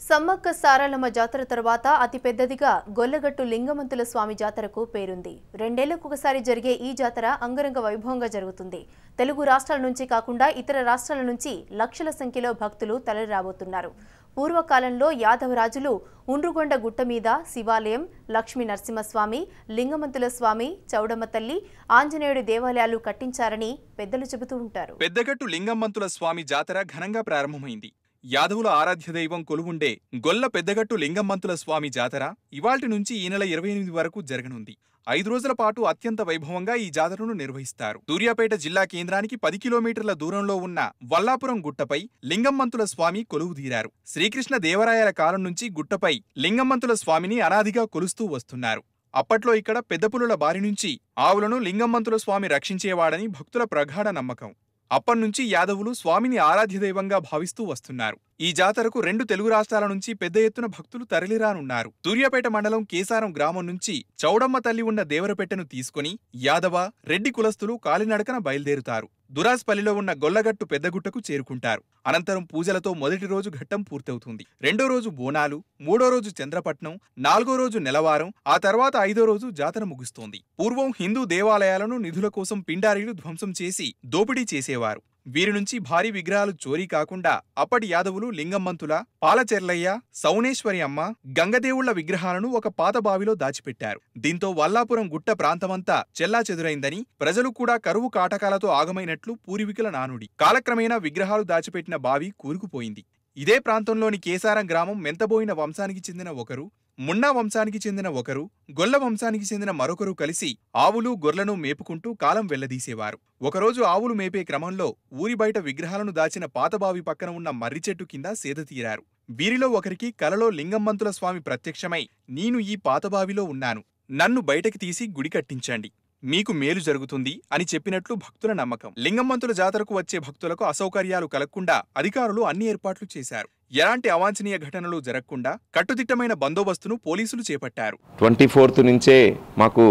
సమ్మక్క సారలమ్మ జాతర తర్వాత అతి పెద్దదిగా గొల్లగట్టు లింగమంతుల స్వామి జాతరకు పేరుంది. రెండేళ్లకొకసారి జరిగే ఈ జాతర అంగరంగ వైభవంగా జరుగుతుంది. తెలుగు రాష్ట్రాల నుంచి కాకుండా ఇతర రాష్ట్రాల నుంచి లక్షల సంఖ్యలో భక్తులు తరలిరాబోతున్నారు. పూర్వకాలంలో యాదవ రాజులు ఉండ్రుగొండ గుట్ట మీద శివాలయం, లక్ష్మీ నరసింహస్వామి, లింగమంతుల స్వామి, చౌడమ్మ తల్లి, ఆంజనేయుడి దేవాలయాలు కట్టించారని పెద్దలు చెబుతూ ఉంటారు. పెద్దగట్టు లింగమంతుల స్వామి జాతర ఘనంగా ప్రారంభమైంది. యాదవుల ఆరాధ్య దైవం కొలువుండే గొల్ల పెద్దగట్టు లింగమంతుల స్వామి జాతర ఇవాల్టి నుంచి ఈ నెల 28 వరకు జరగనుంది. 5 రోజుల పాటు అత్యంత వైభవంగా ఈ జాతరను నిర్వహిస్తారు. సూర్యాపేట జిల్లా కేంద్రానికి 10 కిలోమీటర్ల దూరంలో ఉన్న వల్లాపురం గుట్టపై లింగమంతుల స్వామి కొలువుదీరారు. శ్రీకృష్ణ దేవరాయల కాలం నుంచి గుట్టపై లింగమంతుల స్వామిని అనాదిగా కొలుస్తూ వస్తున్నారు. అప్పట్లో ఇక్కడ పెద్దపులుల బారి నుంచి ఆవులను లింగమంతుల స్వామి రక్షించేవాడని భక్తుల ప్రగాఢ నమ్మకం. అప్పట్నుంచి యాదవులు స్వామిని ఆరాధ్యదైవంగా భావిస్తూ వస్తున్నారు. ఈ జాతరకు 2 తెలుగు రాష్ట్రాల నుంచి పెద్ద ఎత్తున భక్తులు తరలిరానున్నారు. సూర్యాపేట మండలం కేసారం గ్రామం నుంచి చౌడమ్మ తల్లి ఉన్న దేవరపెట్టెను తీసుకుని యాదవ, రెడ్డి కులస్తులు కాలినడకన బయలుదేరుతారు. దురాస్పల్లిలో ఉన్న గొల్లగట్టు పెద్దగుట్టకు చేరుకుంటారు. అనంతరం పూజలతో మొదటి రోజు ఘట్టం పూర్తవుతుంది. 2వ రోజు బోనాలు, 3వ రోజు చంద్రపట్నం, 4వ రోజు నెలవారం, ఆ తర్వాత 5వ రోజు జాతర ముగుస్తోంది. పూర్వం హిందూ దేవాలయాలను నిధుల కోసం పిండారీలు ధ్వంసం చేసి దోపిడీ చేసేవారు. వీరి నుంచి భారీ విగ్రహాలు చోరీ కాకుండా అప్పటి యాదవులు లింగమంతుల, పాలచెర్లయ్య, సౌనేశ్వరి అమ్మ, గంగదేవుళ్ల విగ్రహాలను ఒక పాత బావిలో దాచిపెట్టారు. దీంతో వల్లాపురం గుట్ట ప్రాంతమంతా చెల్లాచెదురైందని, ప్రజలు కూడా కరువు కాటకాలతో ఆగమైనట్లు పూర్వీకుల నానుడి. కాలక్రమేణా విగ్రహాలు దాచిపెట్టిన బావి కూరుకుపోయింది. ఇదే ప్రాంతంలోని కేసారం గ్రామం మెంతబోయిన వంశానికి చెందిన ఒకరు, మున్నా వంశానికి చెందిన ఒకరు, గొల్ల వంశానికి చెందిన మరొకరు కలిసి ఆవులు, గొర్రెలను మేపుకుంటూ కాలం వెళ్లదీసేవారు. ఒకరోజు ఆవులు మేపే క్రమంలో ఊరి బయట విగ్రహాలను దాచిన పాతబావి పక్కన ఉన్న మర్రి చెట్టు కింద సేదతీరారు. వీరిలో ఒకరికి కలలో లింగమంతుల స్వామి ప్రత్యక్షమై, నేను ఈ పాతబావిలో ఉన్నాను, నన్ను బయటకి తీసి గుడి కట్టించండి, మీకు మేలు జరుగుతుంది అని చెప్పినట్లు భక్తుల నమ్మకం. లింగమంతుల జాతరకు వచ్చే భక్తులకు అసౌకర్యాలు కలగకుండా అధికారులు అన్ని ఏర్పాట్లు చేశారు. ఎలాంటి అవాంఛనీయ ఘటనలు జరగకుండా కట్టుదిట్టమైన బందోబస్తును పోలీసులు చేపట్టారు. 24th నుంచే మాకు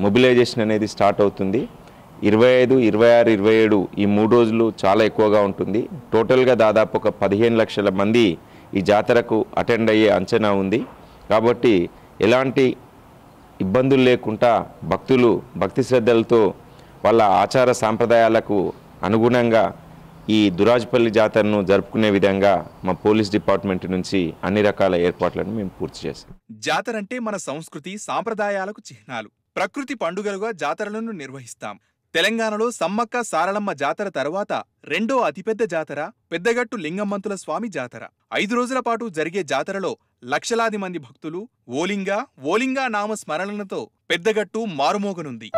మొబిలైజేషన్ అనేది స్టార్ట్ అవుతుంది. 25, 26, 27 ఈ 3 రోజులు చాలా ఎక్కువగా ఉంటుంది. టోటల్గా దాదాపు ఒక 15 లక్షల మంది ఈ జాతరకు అటెండ్ అయ్యే అంచనా ఉంది. కాబట్టి ఎలాంటి ఇబ్బందులు లేకుండా భక్తులు భక్తి శ్రద్ధలతో వాళ్ళ ఆచార సాంప్రదాయాలకు అనుగుణంగా ఈ దురాజ్పల్లి జాతరను జరుపుకునే విధంగా మా పోలీస్ డిపార్ట్మెంట్ నుంచి అన్ని రకాల ఏర్పాట్లను మేము పూర్తి చేస్తాం. జాతరంటే మన సంస్కృతి సాంప్రదాయాలకు చిహ్నాలు. ప్రకృతి పండుగలుగా జాతరలను నిర్వహిస్తాం. తెలంగాణలో సమ్మక్క సారలమ్మ జాతర తర్వాత 2వ అతిపెద్ద జాతర పెద్దగట్టు లింగమంతుల స్వామి జాతర. 5 రోజుల పాటు జరిగే జాతరలో లక్షలాది మంది భక్తులు ఓలింగా నామ స్మరణలతో పెద్దగట్టు మారుమోగనుంది.